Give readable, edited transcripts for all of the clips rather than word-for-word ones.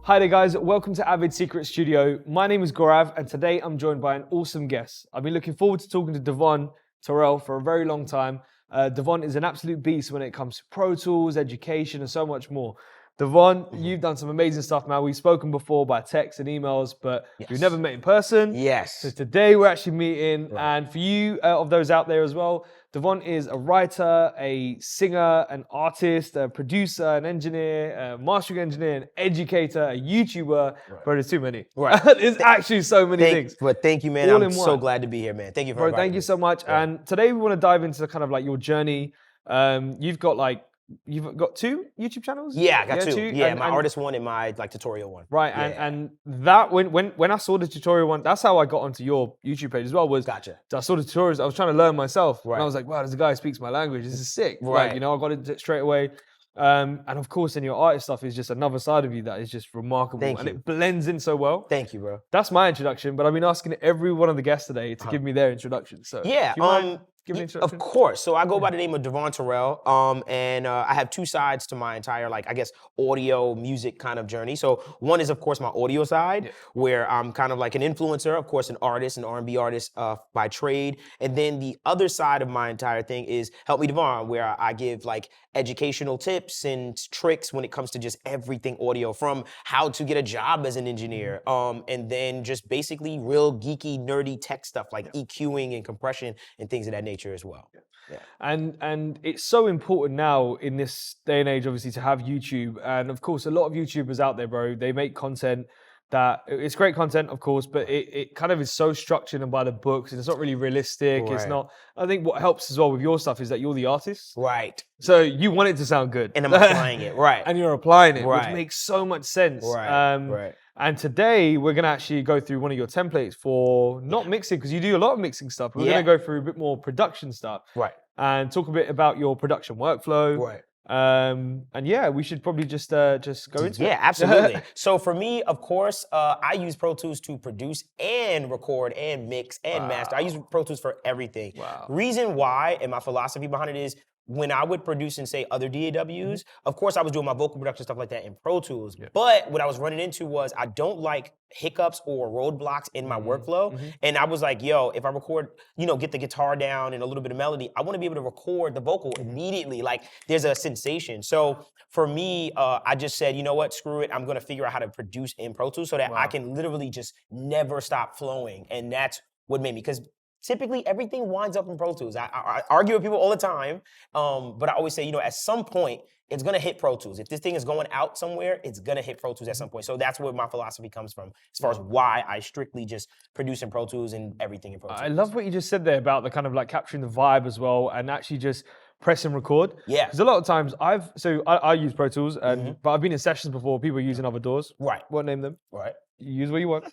Hi there guys, welcome to Avid Secret Studio. My name is Gaurav and today I'm joined by an awesome guest. I've been looking forward to talking to Devvon Terrell for a very long time. Devvon is an absolute beast when it comes to Pro Tools, education and so much more. Devvon, you've done some amazing stuff, man. We've spoken before by text and emails, but we've never met in person. Yes. So today we're actually meeting, and for you of those out there as well, Devvon is a writer, a singer, an artist, a producer, an engineer, a mastering engineer, an educator, a YouTuber. Bro, there's too many. There's actually so many things. But thank you, man. All I'm in so one. glad to be here, man. Thank you for inviting Thank me. you so much. And today we want to dive into kind of like your journey. You've got two YouTube channels? Yeah, I got two. Yeah, and my artist one and my tutorial one. Right, and that when I saw the tutorial one, that's how I got onto your YouTube page as well. Gotcha. I saw the tutorials, I was trying to learn myself, Right. and I was like, wow, there's a guy who speaks my language. This is sick. Right. Like, I got into it straight away. And of course, then your artist stuff is just another side of you that is just remarkable, Thank and you. it blends in so well. Thank you, bro. That's my introduction, but I've been asking every one of the guests today to give me their introduction. So Yeah, do you mind giving me an introduction? Of course. So I go by the name of Devvon Terrell, and I have two sides to my entire, audio, music kind of journey. So one is, of course, my audio side, where I'm kind of like an influencer, of course, an artist, an R&B artist by trade. And then the other side of my entire thing is Help Me Devvon, where I give educational tips and tricks when it comes to just everything audio, from how to get a job as an engineer, and then just basically real geeky, nerdy tech stuff like EQing and compression and things of that nature as well. Yeah. And it's so important now in this day and age, obviously, to have YouTube. And of course, a lot of YouTubers out there, bro, they make content that it's great content, of course, but it kind of is so structured and by the books, and it's not really realistic. It's not. I think what helps as well with your stuff is that you're the artist, Right? so you want it to sound good, And I'm applying it, right? and you're applying it, Right. which makes so much sense. Right. And today we're gonna actually go through one of your templates for not mixing, because you do a lot of mixing stuff. We're gonna go through a bit more production stuff, Right. and talk a bit about your production workflow. Right. And yeah, we should probably just go into it. Yeah, absolutely. So for me, of course, I use Pro Tools to produce and record and mix and master. I use Pro Tools for everything. Wow. Reason why, and my philosophy behind it is, when I would produce and say other DAWs, of course I was doing my vocal production stuff like that in Pro Tools. But what I was running into was I don't like hiccups or roadblocks in my workflow. And I was like, yo, if I record, get the guitar down and a little bit of melody, I want to be able to record the vocal immediately. Like there's a sensation. So for me, I just said, you know what, screw it. I'm going to figure out how to produce in Pro Tools so that I can literally just never stop flowing. And that's what made me, because typically, everything winds up in Pro Tools. I argue with people all the time, but I always say, at some point, it's gonna hit Pro Tools. If this thing is going out somewhere, it's gonna hit Pro Tools at some point. So that's where my philosophy comes from, as far as why I strictly just produce in Pro Tools and everything in Pro Tools. I love what you just said there about the kind of capturing the vibe as well, and actually just press and record. Yeah. Because a lot of times I use Pro Tools, but I've been in sessions before, people using other DAWs. Right. Won't name them. Right. Use what you want.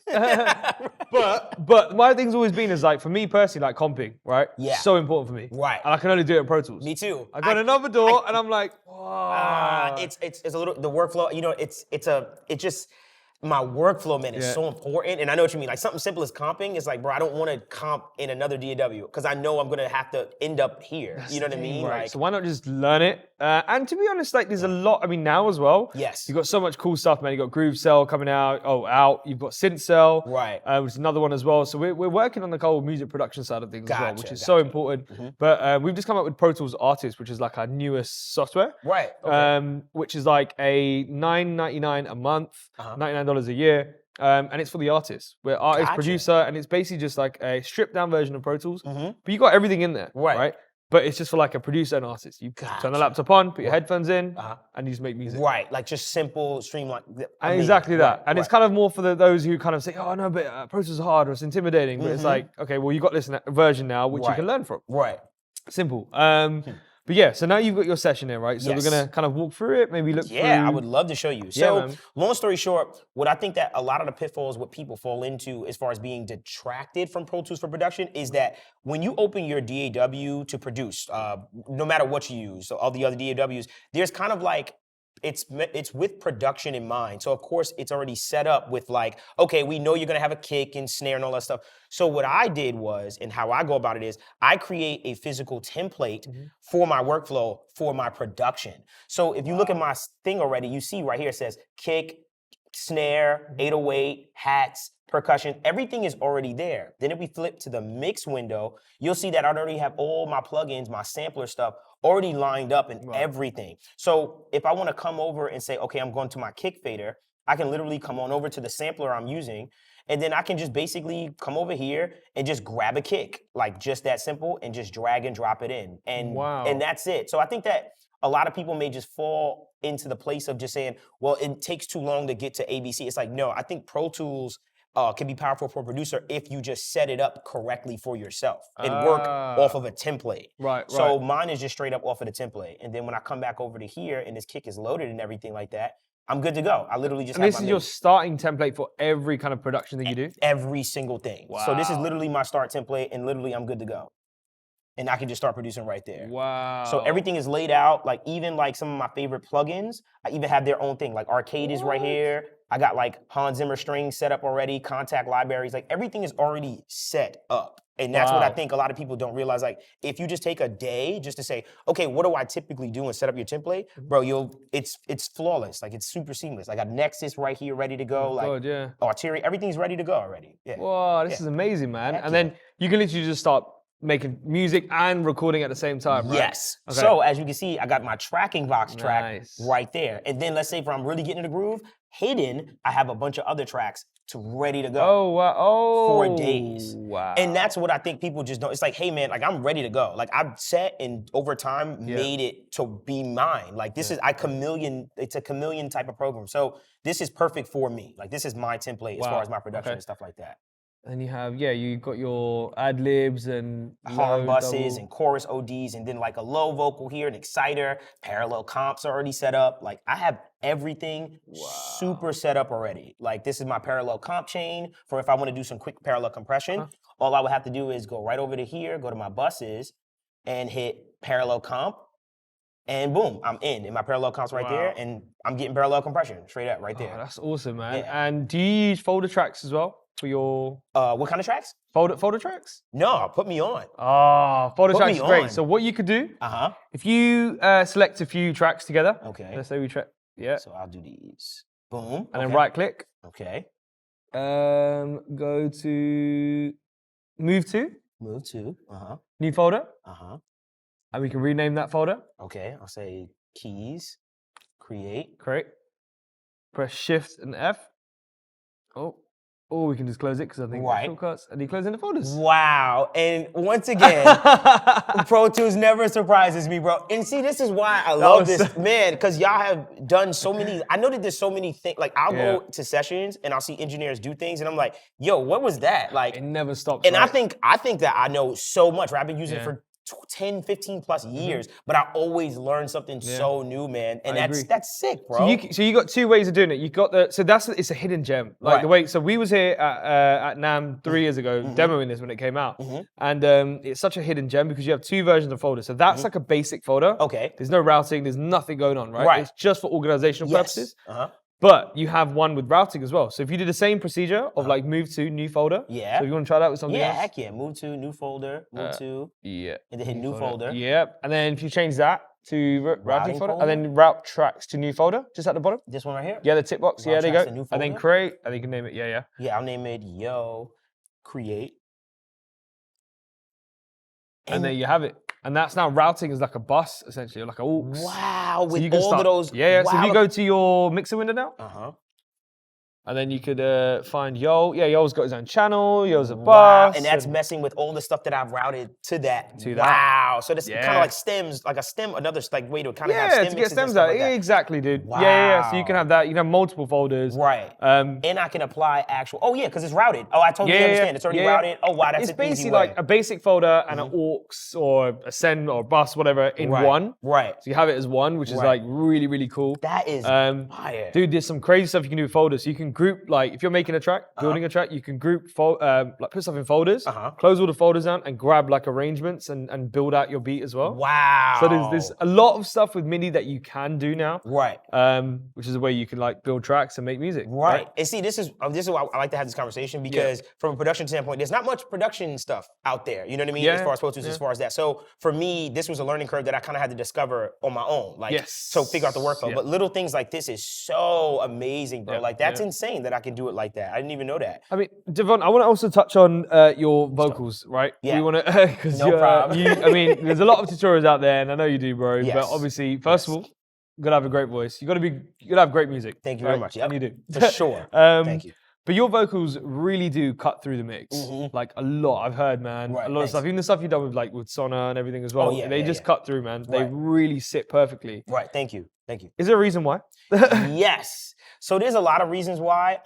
but my thing's always been is for me personally, comping, right? Yeah. So important for me. Right. And I can only do it in Pro Tools. Me too. I got another DAW and I'm like, wow. It's a little, the workflow, it's just, my workflow, man, is so important. And I know what you mean. Like something simple as comping, it's like, bro, I don't want to comp in another DAW because I know I'm going to have to end up here. You know what I mean? Right. So why not just learn it? And to be honest, there's a lot, now as well. Yes. You've got so much cool stuff, man. You've got Groove Cell coming out. You've got Synth Cell. Right. Which is another one as well. So we're working on the whole music production side of things as well, which is so important. But we've just come up with Pro Tools Artist, which is our newest software. Right. Okay. Which is a $9.99 a month, $99 a year. And it's for the artist. We're artist, producer, and it's basically just a stripped down version of Pro Tools. But you got everything in there, right? But it's just for a producer and artist. You turn the laptop on, put your headphones in, and you just make music. Right, just simple, streamlined. Exactly that. And it's kind of more for those who kind of say, oh no, but Pro Tools is hard or it's intimidating. But it's okay, well, you got this version now, which you can learn from. Right. Simple. But yeah, so now you've got your session there, right? So we're going to kind of walk through it, maybe look through. Yeah, I would love to show you. So long story short, what I think that a lot of the pitfalls what people fall into as far as being detracted from Pro Tools for production is that when you open your DAW to produce, no matter what you use, so all the other DAWs, there's kind of it's with production in mind. So of course it's already set up with okay, we know you're gonna have a kick and snare and all that stuff. So what I did was, and how I go about it is, I create a physical template for my workflow, for my production. So if you look at my thing already, you see right here it says kick, snare, 808, hats, percussion, everything is already there. Then if we flip to the mix window, you'll see that I already have all my plugins, my sampler stuff already lined up and everything. So if I want to come over and say, okay, I'm going to my kick fader, I can literally come on over to the sampler I'm using, and then I can just basically come over here and just grab a kick, like just that simple, and just drag and drop it in. And that's it. So I think that a lot of people may just fall into the place of just saying, well, it takes too long to get to ABC. It's like, no, I think Pro Tools can be powerful for a producer if you just set it up correctly for yourself and work off of a template. So mine is just straight up off of the template. And then when I come back over to here and this kick is loaded and everything like that, I'm good to go. I literally just and have this is your starting template for every kind of production that you do? Every single thing. So this is literally my start template, and literally I'm good to go. And I can just start producing right there. Wow. So everything is laid out, like even like some of my favorite plugins, I even have their own thing. Like Arcade is right here. I got like Hans Zimmer strings set up already, contact libraries, like everything is already set up. And that's what I think a lot of people don't realize. Like if you just take a day just to say, okay, what do I typically do and set up your template, bro, it's flawless. Like it's super seamless. I got Nexus right here ready to go. Arteria, everything's ready to go already. Yeah. Whoa, this is amazing, man. And then you can literally just start making music and recording at the same time, right? Yes. Okay. So as you can see, I got my tracking box track right there. And then let's say if I'm really getting in the groove, hidden, I have a bunch of other tracks ready to go. Oh, wow. 4 days. Wow. And that's what I think people just don't. It's like, hey man, like I'm ready to go. Like I've set and over time made it to be mine. Like this is, it's a chameleon type of program. So this is perfect for me. Like this is my template as far as my production and stuff like that. And you have, you got your ad libs and horn buses and chorus ODs, and then like a low vocal here, an exciter, parallel comps already set up. Like I have everything super set up already. Like this is my parallel comp chain for if I want to do some quick parallel compression. All I would have to do is go right over to here, go to my buses, and hit parallel comp. And boom, I'm in my parallel comps right there, and I'm getting parallel compression straight up right there. That's awesome, man. Yeah. And do you use folder tracks as well for your? What kind of tracks? Folder tracks? No, put me on. Folder tracks is great. So what you could do, if you select a few tracks together, let's say we track, So I'll do these. Boom. And then right click. Okay. Go to move to. New folder. And we can rename that folder. Okay, I'll say keys, create. Press Shift and F. Or we can just close it because I think shortcuts. And you close in the folders. Wow. And once again, Pro Tools never surprises me, bro. And see, this is why I love this, man, because y'all have done so many. I know that there's so many things. Like, I'll go to sessions and I'll see engineers do things, and I'm like, yo, what was that? Like, it never stops. And I think that I know so much. Right? I've been using it for 10, 15 plus years, but I always learn something so new, man. And that's sick, bro. So you got two ways of doing it. You got it's a hidden gem. Like the way, so we was here at NAMM 3 years ago, demoing this when it came out. And it's such a hidden gem because you have two versions of folders. So that's like a basic folder. Okay. There's no routing, there's nothing going on, right? It's just for organizational purposes. But you have one with routing as well. So if you do the same procedure of like move to new folder. So if you want to try that with something else. Yeah, heck yeah. Move to new folder, move to. Yeah. And then hit new folder. Yep. And then if you change that to routing folder, and then route tracks to new folder, just at the bottom. This one right here? Yeah, the tick box. There you go. And then create, and you can name it. Yeah, I'll name it create. And there you have it. And that's now routing is like a bus, essentially, like a aux. Wow, with all of those. Yeah. So if you go to your mixer window now. And then you could find Yo. Yeah, Yo's got his own channel. Yo's a bus. And that's messing with all the stuff that I've routed to that. Wow. So this kind of like stems, like a stem, another like way to kind of have stem to get stems out. Like exactly, dude. Wow. Yeah. So you can have that. You can have multiple folders. Right. And I can apply actual. Oh yeah, because it's routed. Oh, I totally understand. It's already routed. Oh wow, that's it's basically like a basic folder and an aux or a send or a bus, whatever, in one. Right. So you have it as one, which is like really, really cool. That is fire. Dude, there's some crazy stuff you can do with folders. So you can group, like if you're making a track, building a track, you can group, like put stuff in folders, Uh-huh. close all the folders down and grab like arrangements and build out your beat as well. Wow. So there's a lot of stuff with MIDI that you can do now. Right. Which is a way you can like build tracks and make music. Right. And see, this is why I like to have this conversation because from a production standpoint, there's not much production stuff out there. You know what I mean? As far as Pro Tools, as far as that. So for me, this was a learning curve that I kind of had to discover on my own. Like, so figure out the workflow. But little things like this is so amazing, bro. Like that's insane that I can do it like that. I didn't even know that. I mean, Devvon, I want to also touch on your vocals, right? Yeah. We want to, because No problem. I mean, there's a lot of tutorials out there, and I know you do, bro. Yes. But obviously, first of all, you gotta have a great voice. You gotta have great music. Thank you very much. Yep. And you do. For sure. Thank you. But your vocals really do cut through the mix, like a lot. I've heard, man, a lot of stuff. Even the stuff you've done with Sona and everything as well. They just cut through, man. They really sit perfectly. Right. Thank you. Thank you. Is there a reason why? Yes. So there's a lot of reasons why.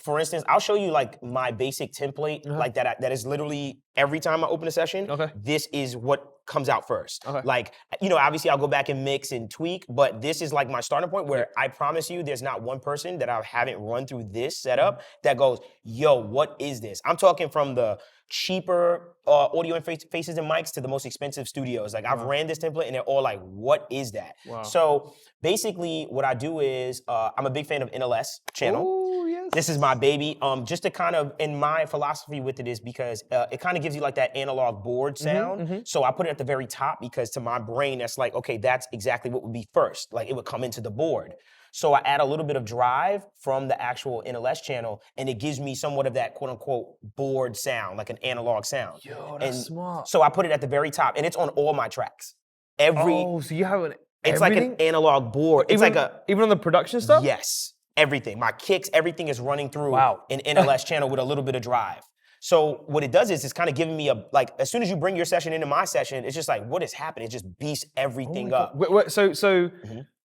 For instance, I'll show you like my basic template, like that is literally every time I open a session, this is what comes out first. Like, you know, obviously I'll go back and mix and tweak, but this is like my starting point where I promise you there's not one person that I haven't run through this setup that goes, yo, what is this? I'm talking from the cheaper audio interfaces and mics to the most expensive studios. Like I've ran this template and they're all like, what is that? So basically what I do is, I'm a big fan of NLS channel. Oh, yes. This is my baby. Just to kind of, and my philosophy with it is because it kind of gives you like that analog board sound. So I put it at the very top because to my brain, that's like, okay, that's exactly what would be first. Like it would come into the board. So I add a little bit of drive from the actual NLS channel, and it gives me somewhat of that quote unquote board sound, like an analog sound. Yo, that's smart. So I put it at the very top, and it's on all my tracks. So you have an It's like an analog board. It's even, like even on the production stuff? Yes, everything. My kicks, everything is running through an NLS channel with a little bit of drive. So what it does is it's kind of giving me like, as soon as you bring your session into my session, it's just like, what is happening? It just beats everything up. Wait, so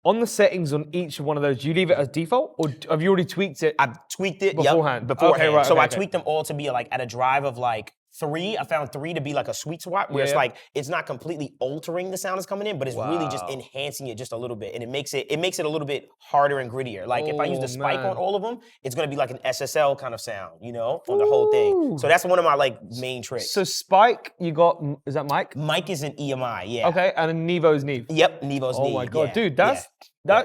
on the settings on each one of those, do you leave it as default, or have you already tweaked it? I've tweaked it beforehand. beforehand. Okay, right, so I tweaked them all to be like at a drive of like 3. I found 3 to be like a sweet spot where it's like it's not completely altering the sound that's coming in, but it's really just enhancing it just a little bit, and it makes it a little bit harder and grittier. Like if I use the spike on all of them, it's gonna be like an SSL kind of sound, you know, on the whole thing. So that's one of my like main tricks. So spike, you got, is that Mike? Mike is an EMI, yeah. Okay, and then Nevo's Neve. Yep, Nevo's Neve. Oh my god, dude,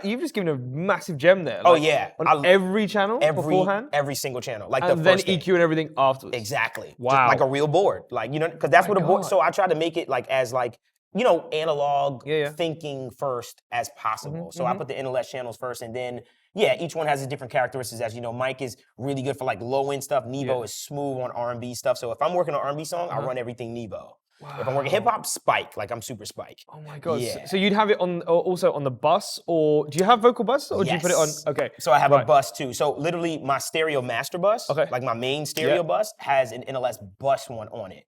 you've just given a massive gem there. Oh yeah, on every channel beforehand, every single channel, like and the then first EQ thing. and everything afterwards. Exactly. Wow. Just like a real board, like, you know, because that's what a board. So I try to make it like as like, you know, analog thinking first as possible. So I put the NLS channels first, and then each one has its different characteristics. As you know, Mike is really good for like low end stuff. Nevo is smooth on R&B stuff. So if I'm working on R&B song, I run everything Nevo. Wow. If I'm working hip hop, Spike, like I'm super Spike. Oh my god! Yeah. So you'd have it on also on the bus, or do you have vocal bus, or do you put it on? Okay. So I have a bus too. So literally, my stereo master bus, like my main stereo bus, has an NLS bus one on it,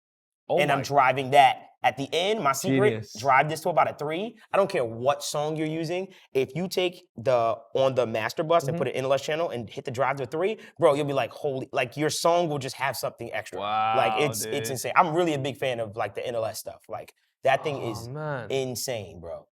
and I'm driving that. At the end, my secret, drive this to about a 3. I don't care what song you're using. If you take on the master bus and put an NLS channel and hit the drive to 3, bro, you'll be like, holy, like your song will just have something extra. Wow, like it's insane. I'm really a big fan of like the NLS stuff. Like that thing is insane, bro.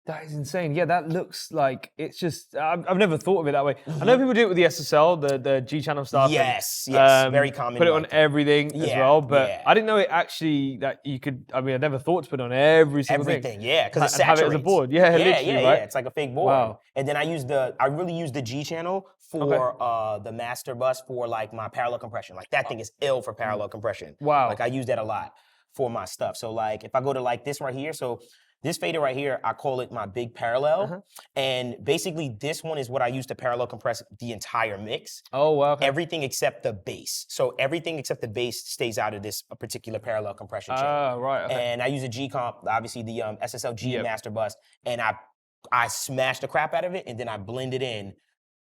That is insane. Yeah, that looks like it's just. I've never thought of it that way. I know people do it with the SSL, the G channel stuff. Yes, very common. Put it on everything as well, but I didn't know it actually that you could. I mean, I never thought to put it on every single thing. Everything, because it saturates. Have it as a board. Yeah, literally, right? It's like a fake board. Wow. And then I really use the G channel for the master bus for like my parallel compression. Like that thing is ill for parallel compression. Wow. Like I use that a lot for my stuff. So like if I go to like this right here, so. This fader right here, I call it my big parallel. And basically this one is what I use to parallel compress the entire mix. Oh, wow. Okay. Everything except the bass. So everything except the bass stays out of this particular parallel compression channel. Oh, right. Okay. And I use a G comp, obviously the SSL G master bus, and I smash the crap out of it, and then I blend it in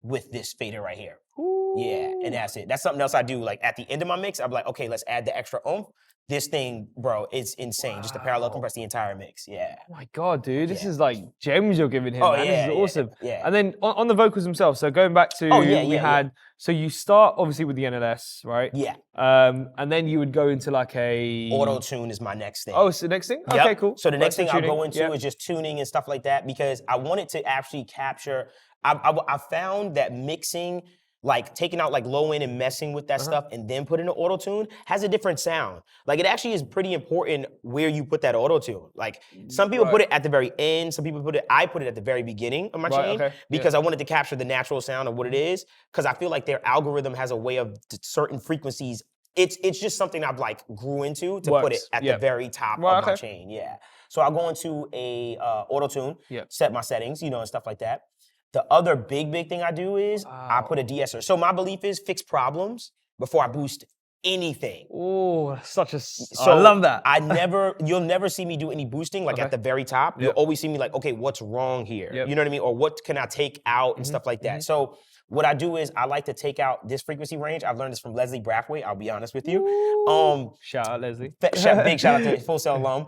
with this fader right here. Ooh. Yeah, and that's it. That's something else I do. Like at the end of my mix, I'm like, okay, let's add the extra oomph. This thing, bro, it's insane. Just to parallel compress the entire mix. Yeah. Oh my god, dude, this is like gems you're giving him, man. This is awesome. Yeah. And then on the vocals themselves, so going back to so you start obviously with the NLS, right? Yeah. And then you would go into like a auto-tune is my next thing. Oh, it's the next thing? Yep. Okay, cool. So the next thing I'll go into is just tuning and stuff like that, because I wanted to actually capture. I found that mixing like taking out like low end and messing with that stuff and then putting the auto tune has a different sound. Like it actually is pretty important where you put that auto tune. Like some people put it at the very end, some people I put it at the very beginning of my chain because I wanted to capture the natural sound of what it is, because I feel like their algorithm has a way of certain frequencies. It's just something I've like grew into to put it at the very top of my chain. Yeah. So I'll go into a auto tune, set my settings, you know, and stuff like that. The other big thing I do is I put a de-esser. So my belief is fix problems before I boost anything. Oh, I love that. You'll never see me do any boosting like at the very top. You'll always see me like, okay, what's wrong here? You know what I mean? Or what can I take out and stuff like that. So what I do is I like to take out this frequency range. I've learned this from Leslie Brathwaite, I'll be honest with you. Shout out Leslie. Big shout out to Full Sail alum.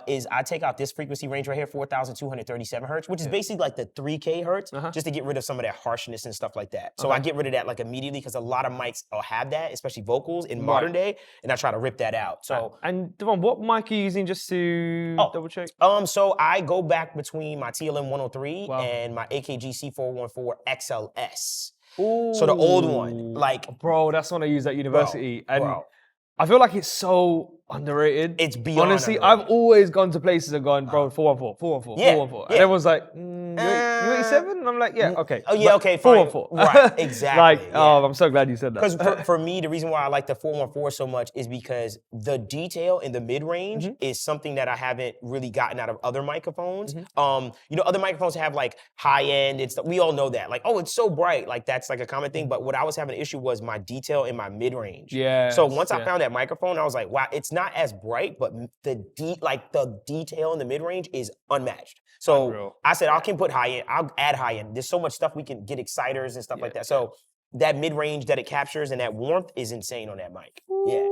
Is I take out this frequency range right here, 4,237 hertz, which is basically like the 3K hertz, just to get rid of some of that harshness and stuff like that. So I get rid of that like immediately, because a lot of mics will have that, especially vocals in modern day, and I try to rip that out. So and Devvon, what mic are you using, just to double check? So I go back between my TLM 103 and my AKG C414 XLS. Ooh. So the old one, like, bro, that's one I used at university, and I feel like it's so underrated. It's beyond honestly, underrated. I've always gone to places and gone, bro, 414, 414. And everyone's like, you 87? And I'm like, okay. Oh yeah, okay, fine. 414. Right, exactly. Oh, I'm so glad you said that. Because for me, the reason why I like the 414 so much is because the detail in the mid-range is something that I haven't really gotten out of other microphones. You know, other microphones have like high end. We all know that. Like, oh, it's so bright. Like that's like a common thing. But what I was having an issue was my detail in my mid-range. Yeah. So once I found that microphone, I was like, wow, it's not as bright, but the detail in the mid-range is unmatched. So I said, I can put high end, I'll add high end. There's so much stuff we can get exciters and stuff like that. So that mid-range that it captures and that warmth is insane on that mic. Yeah,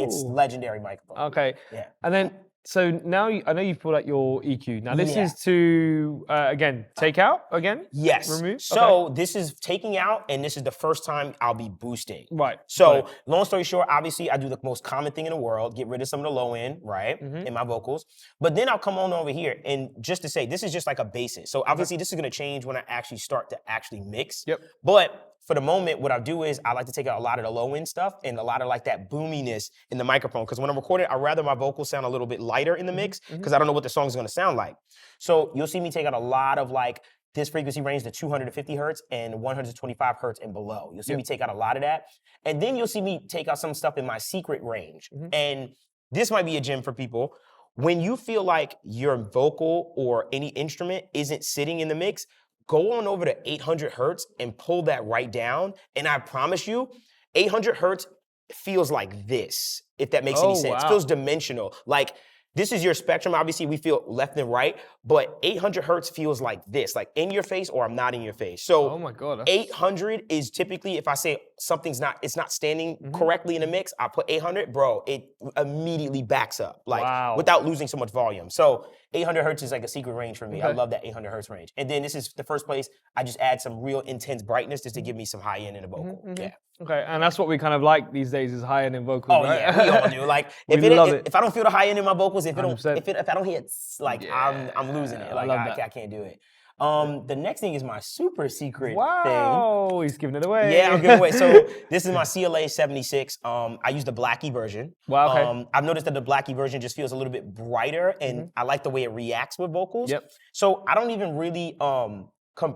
it's legendary microphone. Okay. Yeah. And then, so now I know you've pulled out your EQ. Now this is to, again, take out again? Yes. Remove? So this is taking out, and this is the first time I'll be boosting. Right. So long story short, obviously I do the most common thing in the world, get rid of some of the low end, right, in my vocals. But then I'll come on over here, and just to say, this is just like a basis. So obviously this is gonna change when I actually start to actually mix. Yep. But for the moment, what I do is I like to take out a lot of the low end stuff and a lot of like that boominess in the microphone. Because when I'm recording, I'd rather my vocals sound a little bit lighter in the mix, because I don't know what the song's gonna sound like. So you'll see me take out a lot of like this frequency range, the 250 hertz and 125 hertz and below. You'll see me take out a lot of that. And then you'll see me take out some stuff in my secret range. And this might be a gem for people. When you feel like your vocal or any instrument isn't sitting in the mix, go on over to 800 hertz and pull that right down. And I promise you, 800 hertz feels like this, if that makes any sense. It feels dimensional. Like, this is your spectrum. Obviously, we feel left and right, but 800 hertz feels like this, like in your face or I'm not in your face. So oh my God, 800 is typically, if I say it's not standing correctly in the mix, I put 800, bro, it immediately backs up, like without losing so much volume. So 800 hertz is like a secret range for me. I love that 800 hertz range. And then this is the first place I just add some real intense brightness just to give me some high end in the vocal. Yeah. Okay, and that's what we kind of like these days, is high end in vocals. Oh right? yeah, we all do. Like if I don't feel the high end in my vocals, if I don't hear it, like I'm losing it. Like I can't do it. The next thing is my super secret thing. Wow, he's giving it away. Yeah, I'm giving it away. So this is my CLA 76. I use the Blackie version. Wow, okay. I've noticed that the Blackie version just feels a little bit brighter, and I like the way it reacts with vocals. Yep. So I don't even really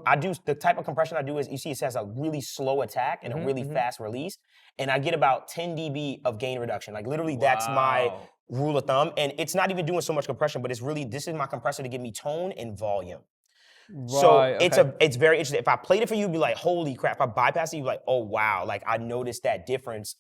I do the type of compression I do is, you see it has a really slow attack and a really fast release, and I get about 10 dB of gain reduction. Like literally, that's my rule of thumb, and it's not even doing so much compression, but it's really, this is my compressor to give me tone and volume. Right, So it's very interesting. If I played it for you, you'd be like, holy crap. If I bypass it, you'd be like, oh wow, like I noticed that difference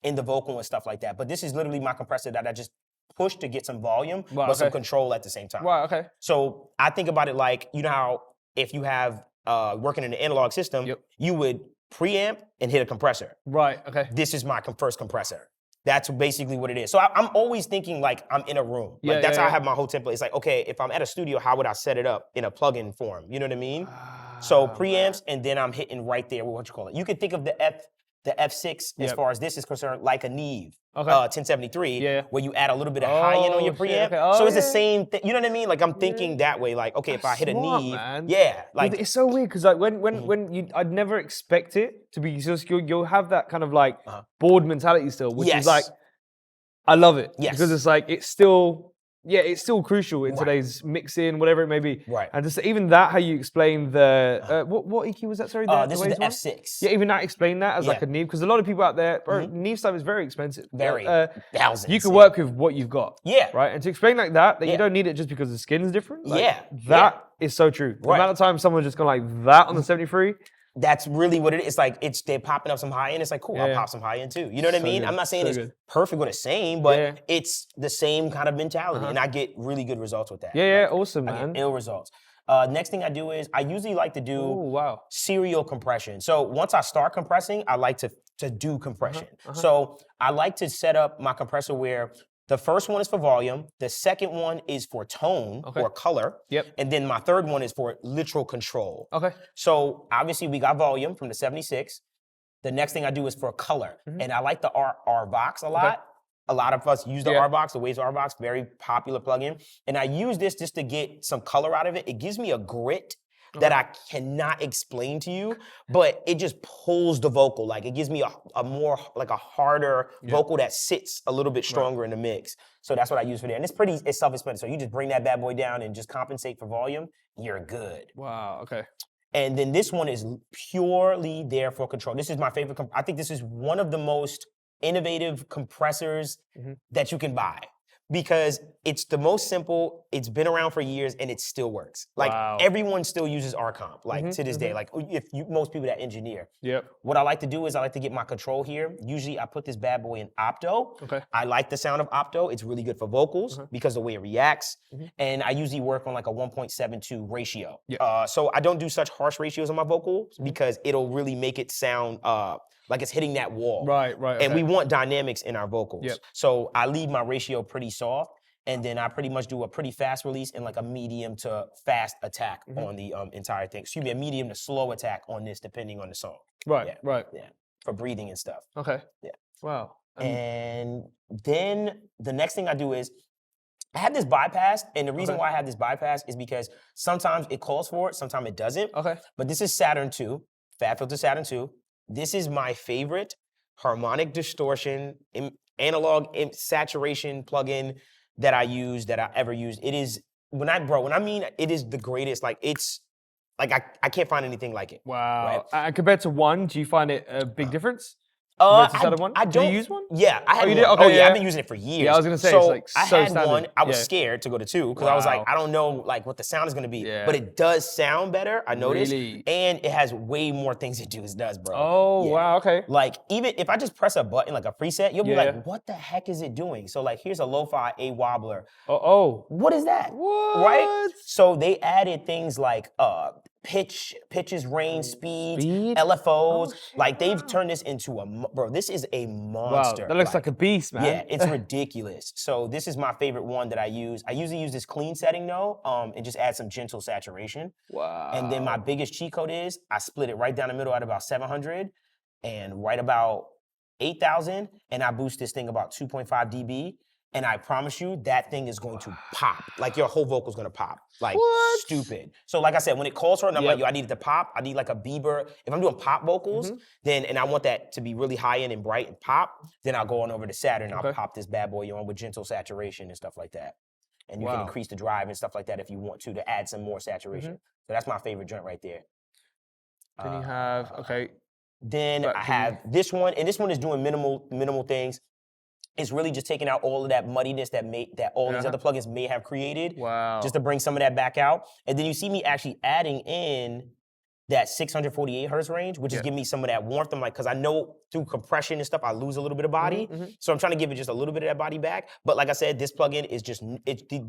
in the vocal and stuff like that. But this is literally my compressor that I just push to get some volume, but some control at the same time. Wow, okay. So I think about it like, you know how if you have working in an analog system, you would preamp and hit a compressor. Right, okay. This is my first compressor. That's basically what it is. So I'm always thinking like I'm in a room. Like that's how I have my whole template. It's like, okay, if I'm at a studio, how would I set it up in a plug-in form? You know what I mean? So preamps, and then I'm hitting right there with what you call it. You can think of the the F6 as far as this is concerned, like a Neve 1073, where you add a little bit of high end on your preamp. Okay. So it's the same thing. You know what I mean? Like I'm thinking that way. Like, okay, if I hit a Neve, man. like it's so weird because like when you, I'd never expect it to be just you'll have that kind of like board mentality still, which is like, I love it because it's like it's still crucial in today's mixing, whatever it may be. Right. And just even that, how you explain the what EQ was that? Sorry, this is the F6. Yeah, even that, explain that as like a Neve, because a lot of people out there, bro, Neve stuff is very expensive. Very thousands. You can work with what you've got. Yeah. Right. And to explain like that you don't need it just because the skin's different. Like, that is so true. The amount of time someone's just gone like that on the 73. That's really what it is. It's like they're popping up some high end. It's like, cool, I'll pop some high end too. You know what I mean? I'm not saying it's perfect or the same, but it's the same kind of mentality. And I get really good results with that. Awesome, man. I get ill results. Next thing I do is I usually like to do serial compression. So once I start compressing, I like to do compression. So I like to set up my compressor where the first one is for volume, the second one is for tone or color, and then my third one is for literal control. So obviously we got volume from the 76. The next thing I do is for color, and I like the R-Vox a lot. A lot of us use the R-Vox, the Waves R-Vox, very popular plugin. And I use this just to get some color out of it. It gives me a grit that I cannot explain to you, but it just pulls the vocal. Like it gives me a more, like a harder vocal that sits a little bit stronger in the mix. So that's what I use for that. And it's self-explanatory. So you just bring that bad boy down and just compensate for volume, you're good. Wow, okay. And then this one is purely there for control. This is my favorite. I think this is one of the most innovative compressors that you can buy. Because it's the most simple, it's been around for years, and it still works. Like, everyone still uses R-Comp, like, to this day. Like, most people that engineer. What I like to do is I like to get my control here. Usually, I put this bad boy in opto. I like the sound of opto. It's really good for vocals because of the way it reacts. And I usually work on, like, a 1.72 ratio. So I don't do such harsh ratios on my vocals because it'll really make it sound like it's hitting that wall. Right. And we want dynamics in our vocals. So I leave my ratio pretty soft, and then I pretty much do a pretty fast release and like a medium to fast attack on the entire thing. Excuse me, a medium to slow attack on this, depending on the song. Right. For breathing and stuff. Okay. Wow. And then the next thing I do is I have this bypass, and the reason why I have this bypass is because sometimes it calls for it, sometimes it doesn't. But this is Saturn 2, Fat Filter Saturn 2. This is my favorite harmonic distortion, analog saturation plugin that I ever used. It is, when I mean it is the greatest, like it's, like I can't find anything like it. Wow. And compared to one, do you find it a big difference? I don't. Do you use one? Yeah, I had one. You did? Okay, I've been using it for years. Yeah, I was gonna say, so it's like I so had standard. one. I was scared to go to 2 because I was like, I don't know like what the sound is gonna be. But it does sound better, I noticed. Really? And it has way more things it does, bro. Oh, wow, okay. Like even if I just press a button, like a preset, you'll be like, what the heck is it doing? So like here's a lo-fi A wobbler. What is that? What? Right? So they added things like pitches, range, speeds, LFOs. Like they've turned this into bro, this is a monster. Wow, that looks like a beast, man. Yeah, it's ridiculous. So this is my favorite one that I use. I usually use this clean setting though, and just add some gentle saturation. Wow. And then my biggest cheat code is I split it right down the middle at about 700 and right about 8,000, and I boost this thing about 2.5 dB. And I promise you, that thing is going to pop. Like your whole vocal's gonna pop. Like stupid. So like I said, when it calls for it, and I'm like, yo, I need it to pop. I need like a Bieber. If I'm doing pop vocals, then, and I want that to be really high end and bright and pop, then I'll go on over to Saturn and I'll pop this bad boy on with gentle saturation and stuff like that. And you can increase the drive and stuff like that if you want to add some more saturation. So that's my favorite joint right there. Then you have, Then I have this one, and this one is doing minimal things. It's really just taking out all of that muddiness that all these other plugins may have created. Wow. Just to bring some of that back out. And then you see me actually adding in that 648 hertz range, which is giving me some of that warmth. I'm like, because I know through compression and stuff, I lose a little bit of body. So I'm trying to give it just a little bit of that body back. But like I said, this plugin is just,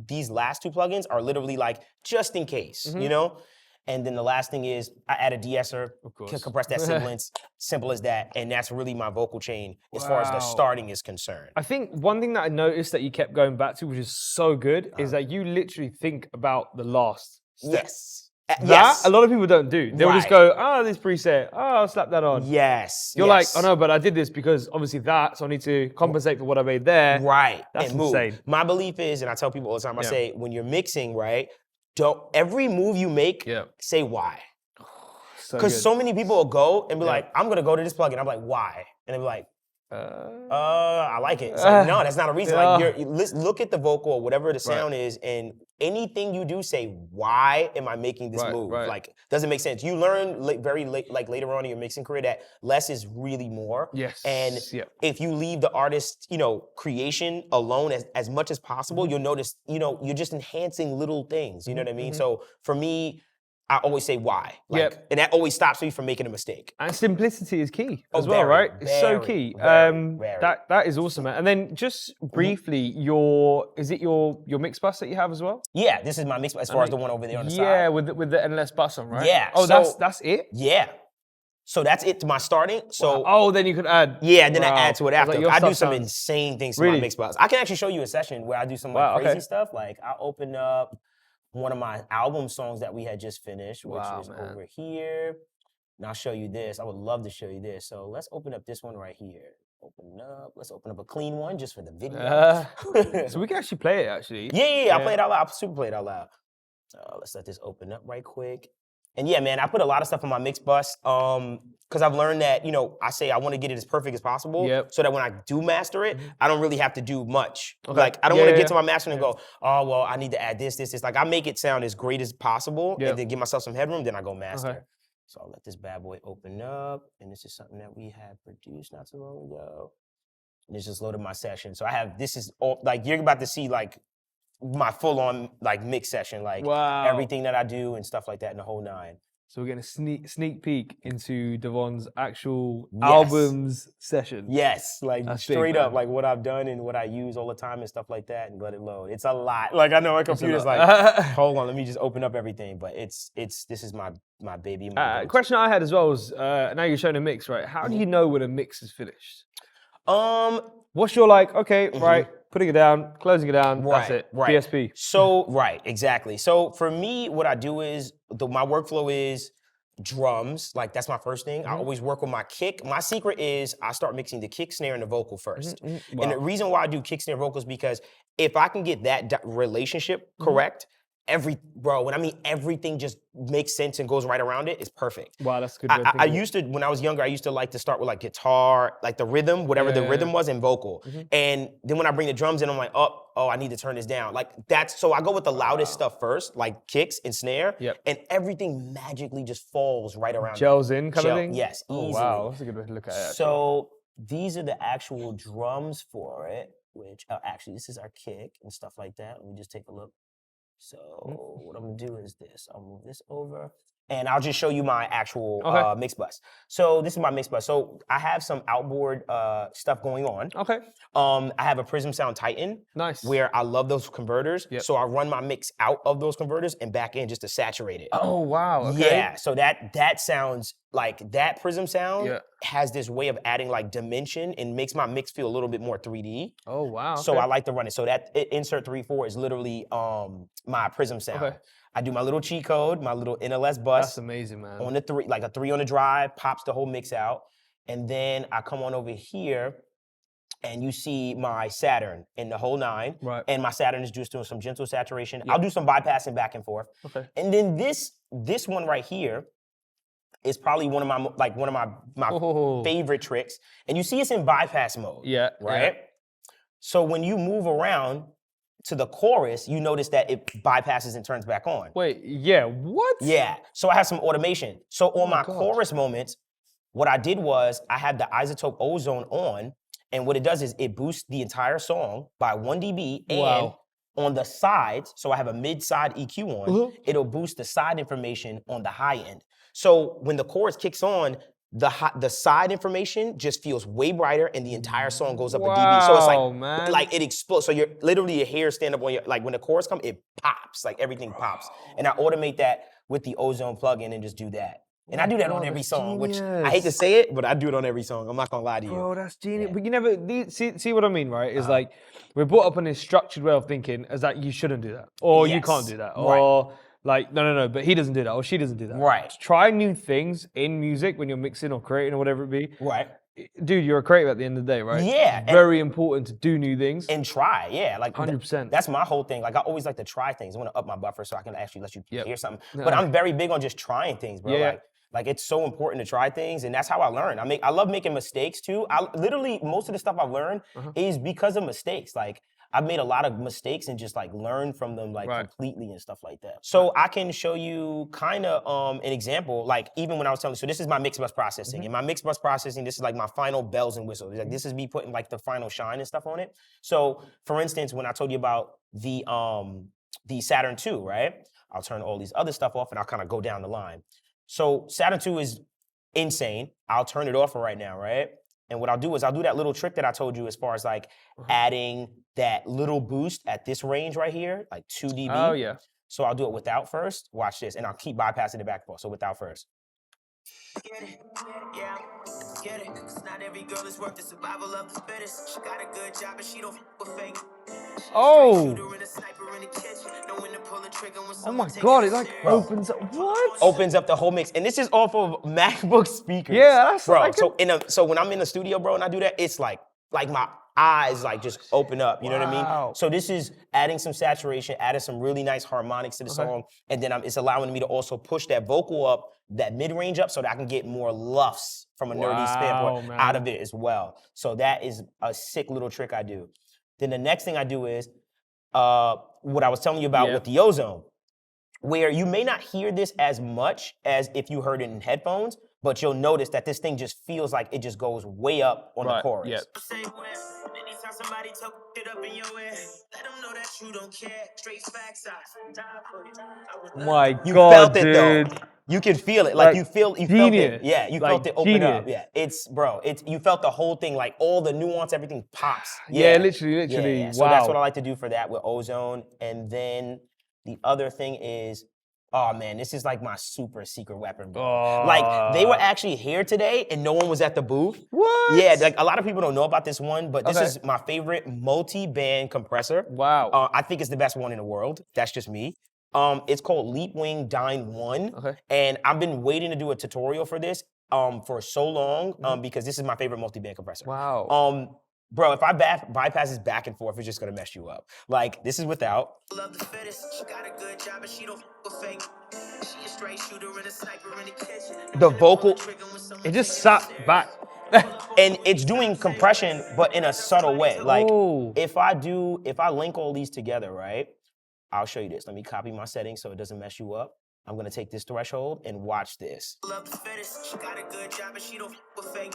these last 2 plugins are literally like, just in case, you know? And then the last thing is I add a de-esser to compress that sibilance. Simple as that. And that's really my vocal chain as far as the starting is concerned. I think one thing that I noticed that you kept going back to, which is so good, is that you literally think about the last step. Yes. Yes. a lot of people don't do. They'll just Right. go, oh, this preset. Oh, I'll slap that on. Yes. You're yes. like, oh no, but I did this because obviously so I need to compensate for what I made there. Right. That's and move. insane. My belief is, and I tell people all the time, I Yeah. say, when you're mixing, right, don't every move you make, Yeah. say why. So Because good. so many people will go and be Yeah. like, I'm gonna go to this plugin. I'm like, why? And they'll be like, I like it. It's like, no, that's not a reason. yeah. Like, look at the vocal or whatever the sound is, and anything you do, say, why am I making this move? Right. Like, doesn't make sense. You learn very late, like later on in your mixing career, that less is really more. Yes. And Yeah. if you leave the artist, creation alone as much as possible, you'll notice, you're just enhancing little things. You know what I mean? So for me, I always say why. And that always stops me from making a mistake. And simplicity is key as well, very, right? It's so very, key. very. That is awesome, man. And then just briefly, is it your mix bus that you have as well? Yeah, this is my mix as far as the one over there on the side. Yeah, with the NLS bus on, right? Yeah. Oh, so, that's it? Yeah. So that's it to my starting. So oh, then you could add. Yeah, and then I add to it after. Like I do some insane things to my mix bus. I can actually show you a session where I do some crazy stuff. Like I open up one of my album songs that we had just finished, which is over here. And I'll show you this. I would love to show you this. So let's open up this one right here. Let's open up a clean one just for the video. So we can actually play it, actually. Yeah. I'll play it out loud. I'll super play it out loud. Let's let this open up right quick. And yeah, man, I put a lot of stuff on my mix bus because I've learned that, I say I want to get it as perfect as possible so that when I do master it, I don't really have to do much. Okay. Like, I don't want to get to my mastering and go, oh, well, I need to add this. Like, I make it sound as great as possible and then give myself some headroom, then I go master. Okay. So I'll let this bad boy open up. And this is something that we had produced not too long ago. And it's just loaded my session. So this is all, like, you're about to see, like, my full-on like mix session, like everything that I do and stuff like that in the whole nine. So we're getting a sneak peek into Devvon's actual albums session. Yes, like that's straight up, like what I've done and what I use all the time and stuff like that, and let it load. It's a lot. Like I know my computer's like, hold on, let me just open up everything. But this is my baby. Question I had as well was, now you're showing a mix, right? How do you know when a mix is finished? What's your right? Putting it down, closing it down, that's it. PSP. So, exactly. So for me, what I do is, my workflow is drums. Like that's my first thing. I always work with my kick. My secret is I start mixing the kick, snare, and the vocal first. And the reason why I do kick, snare, vocals because if I can get that relationship correct, when I mean everything just makes sense and goes right around it, it's perfect. Wow, that's good. I used to, when I was younger, I used to like to start with like guitar, like the rhythm, whatever the rhythm was, and vocal. And then when I bring the drums in, I'm like, oh, I need to turn this down. Like so I go with the loudest stuff first, like kicks and snare, and everything magically just falls right around. Gels in kind of thing? Yes, easily. Wow, that's a good way to look at it. So these are the actual drums for it, which actually this is our kick and stuff like that. Let me just take a look. So what I'm gonna do is this. I'll move this over, and I'll just show you my actual mix bus. So this is my mix bus. So I have some outboard stuff going on. Okay. I have a Prism Sound Titan. Nice. Where I love those converters. Yep. So I run my mix out of those converters and back in just to saturate it. Oh wow. Okay. Yeah. So that sounds like that Prism Sound has this way of adding like dimension and makes my mix feel a little bit more 3D. Oh wow. Okay. So I like to run it. So that insert 3-4 is literally my Prism Sound. Okay. I do my little cheat code, my little NLS bus. That's amazing, man. On the 3, like a 3 on the drive, pops the whole mix out. And then I come on over here and you see my Saturn in the whole 9. Right. And my Saturn is just doing some gentle saturation. I'll do some bypassing back and forth. Okay. And then this one right here is probably one of my favorite tricks. And you see it's in bypass mode. Yeah. Right? Yeah. So when you move around to the chorus, you notice that it bypasses and turns back on. Wait, yeah, what? Yeah, so I have some automation. So on my chorus moments, what I did was I had the isotope ozone on, and what it does is it boosts the entire song by 1 dB, and on the sides, so I have a mid-side EQ on, it'll boost the side information on the high end. So when the chorus kicks on, the side information just feels way brighter and the entire song goes up a dB. So it's like it explodes. So you're literally your hair stand up on your, like when the chorus comes, it pops, like everything pops. And I automate that with the Ozone plugin and just do that. And I do that on every song, which I hate to say it, but I do it on every song. I'm not gonna lie to you. Bro, that's genius. Yeah. But you never see what I mean, right? Is like we're brought up in this structured way of thinking as that you shouldn't do that, or you can't do that, or Like, no, but he doesn't do that, or she doesn't do that. Right. Try new things in music when you're mixing or creating or whatever it be. Right. Dude, you're a creative at the end of the day, right? Yeah, It's very important to do new things. And try, yeah. Like 100%. That's my whole thing. Like I always like to try things. I want to up my buffer so I can actually let you hear something. Yeah. But I'm very big on just trying things, bro. Yeah. Like it's so important to try things, and that's how I learn. I love making mistakes too. I literally most of the stuff I've learned is because of mistakes. Like I've made a lot of mistakes and just like learned from them like completely and stuff like that. So I can show you kind of an example. Like even when I was telling you, so this is my mix bus processing. And my mix bus processing, this is like my final bells and whistles. Like this is me putting like the final shine and stuff on it. So for instance, when I told you about the Saturn II, right? I'll turn all these other stuff off and I'll kind of go down the line. So Saturn II is insane. I'll turn it off for right now, right? And what I'll do is I'll do that little trick that I told you as far as like adding that little boost at this range right here, like 2 dB. Oh, yeah. So I'll do it without first. Watch this. And I'll keep bypassing the back So without first. Get it, yeah, get it. Cause not every girl is worth the survival of the fittest. She got a good job and she don't with fake. Oh. Oh my God, it like opens up. What? Opens up the whole mix. And this is off of MacBook speakers. Yeah, that's bro. like So when I'm in the studio, bro, and I do that, it's like my eyes like just open up. You know what I mean? So this is adding some saturation, adding some really nice harmonics to the song, and then it's allowing me to also push that vocal up, that mid-range up, so that I can get more luffs from a nerdy standpoint out of it as well. So that is a sick little trick I do. Then the next thing I do is what I was telling you about with the ozone, where you may not hear this as much as if you heard it in headphones, but you'll notice that this thing just feels like it just goes way up on the chorus. Yep. My You God, felt it dude. though. You can feel it. Like you felt it. Yeah, you like felt it open genius. up. Yeah. You felt the whole thing, like all the nuance, everything pops. Yeah, literally. Yeah. So that's what I like to do for that with ozone. And then the other thing is, oh man, this is like my super secret weapon, bro. Like they were actually here today and no one was at the booth. What? Yeah, like a lot of people don't know about this one, but this is my favorite multi-band compressor. Wow. I think it's the best one in the world. That's just me. It's called Leapwing Dyne 1. Okay. And I've been waiting to do a tutorial for this for so long because this is my favorite multi-band compressor. Wow. Bro, if I bypass this back and forth, it's just gonna mess you up. Like, this is without. Love the fittest. She got a good job and she don't fake. She a straight shooter and a sniper in the kitchen. The vocal, it just sat back. and it's doing compression, but in a subtle way. Like, if I link all these together, right? I'll show you this. Let me copy my settings so it doesn't mess you up. I'm gonna take this threshold and watch this. Love the fittest. She got a good job and she don't fake.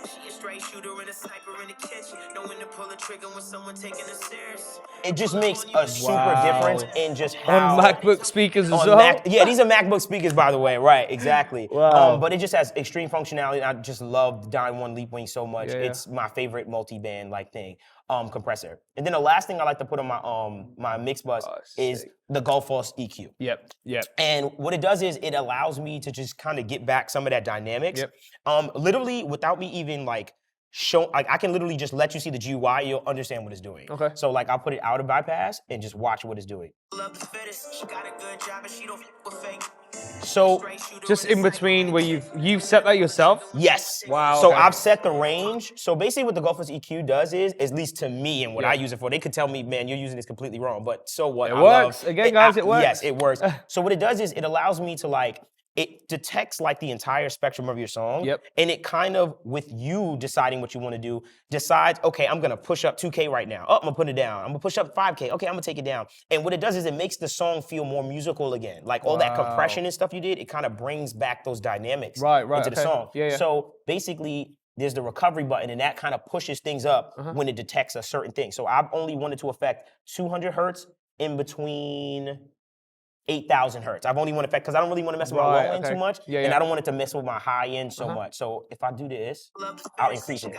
She a straight shooter and a sniper in the kitchen. Know when to pull the trigger when someone taking it serious. It just makes a super difference in just how on MacBook speakers as well. Yeah, these are MacBook speakers, by the way. Right, exactly. Wow. But it just has extreme functionality. I just love the Dyne 1 Leapwing so much. Yeah. It's my favorite multi-band like thing. Compressor. And then the last thing I like to put on my my mix bus is the Gullfoss EQ. Yep. And what it does is it allows me to just kind of get back some of that dynamics. Literally without me even like I can literally just let you see the GUI, you'll understand what it's doing. Okay. So like I'll put it out of bypass and just watch what it's doing. So just in between where you've set that yourself? Yes. Wow. So I've set the range. So basically what the Gullfoss EQ does is, at least to me and what I use it for, they could tell me, man, you're using this completely wrong, but so what? It works. Again, guys, it works. Yes, it works. So what it does is it allows me to like, it detects like the entire spectrum of your song. And it kind of, with you deciding what you want to do, decides, okay, I'm going to push up 2K right now. Oh, I'm going to put it down. I'm going to push up 5K. Okay, I'm going to take it down. And what it does is it makes the song feel more musical again. Like all that compression and stuff you did, it kind of brings back those dynamics into the song. So basically, there's the recovery button, and that kind of pushes things up when it detects a certain thing. So I've only wanted to affect 200 hertz in between 8,000 hertz. I've only want to affect because I don't really want to mess with my low end too much, and I don't want it to mess with my high end so much. So if I do this, I'll increase it.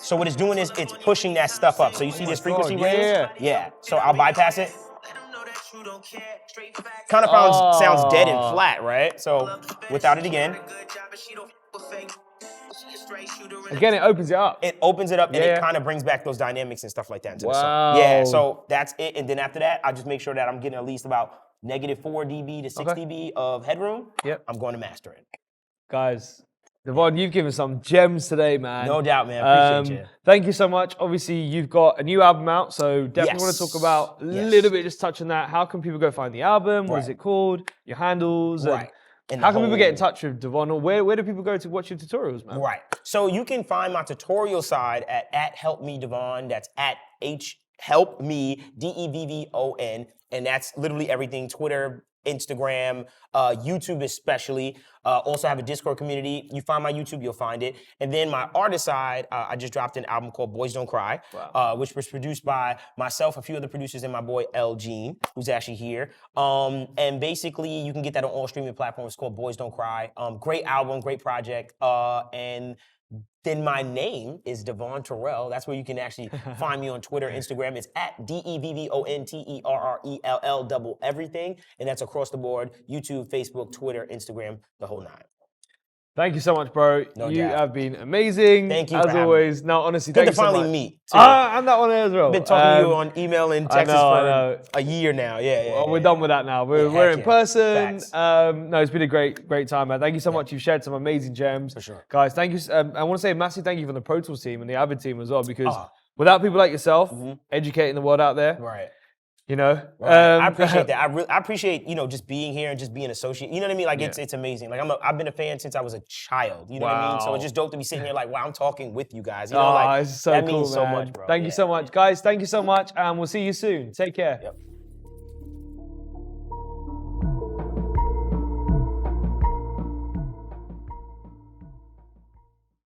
So what it's doing is it's pushing that stuff up. So you see this frequency range? Yeah. So I'll bypass it. Kind of sounds dead and flat, right? So without it again. Again, it opens it up. It opens it up and Yeah. it kind of brings back those dynamics and stuff like that into the Wow. song. Yeah, so that's it. And then after that, I just make sure that I'm getting at least about -4 dB to 6 dB of headroom. Yep. I'm going to master it. Guys, Devvon, you've given some gems today, man. No doubt, man. Appreciate you. Thank you so much. Obviously, you've got a new album out, so definitely want to talk about a little bit, just touch on that. How can people go find the album? What is it called? Your handles? And how can people get in touch with Devvon? Or where do people go to watch your tutorials, man? Right. So you can find my tutorial side at Help Me Devvon. That's at Help Me Devvon, and that's literally everything: Twitter, Instagram, YouTube especially. Also have a Discord community. You find my YouTube, you'll find it. And then my artist side, I just dropped an album called Boys Don't Cry, which was produced by myself, a few other producers, and my boy L. Gene, who's actually here. And basically, you can get that on all streaming platforms. It's called Boys Don't Cry. Great album, great project. And then my name is Devvon Terrell. That's where you can actually find me on Twitter, Instagram. It's at DEVVONTERRELL double everything. And that's across the board: YouTube, Facebook, Twitter, Instagram, the whole nine. Thank you so much, bro. No you doubt. have been amazing. Thank you as for having always. No, honestly, Good thank to you so finally much. meet. Too. I'm that one there as well. I've been talking to you on email and text for a year now. Well, we're done with that now. We're in person. Facts. No, it's been a great time, man. Thank you so much. You've shared some amazing gems. For sure. Guys, thank you. I want to say a massive thank you from the Pro Tools team and the Avid team as well, because without people like yourself educating the world out there, you know, I appreciate that. I appreciate, just being here and just being associated. You know what I mean? Like it's amazing. Like I've been a fan since I was a child. You know what I mean? So it's just dope to be sitting here like, wow, I'm talking with you guys. You know, it's so that cool, means so man. much, bro. Thank you so much, guys. Thank you so much, and we'll see you soon. Take care. Yep.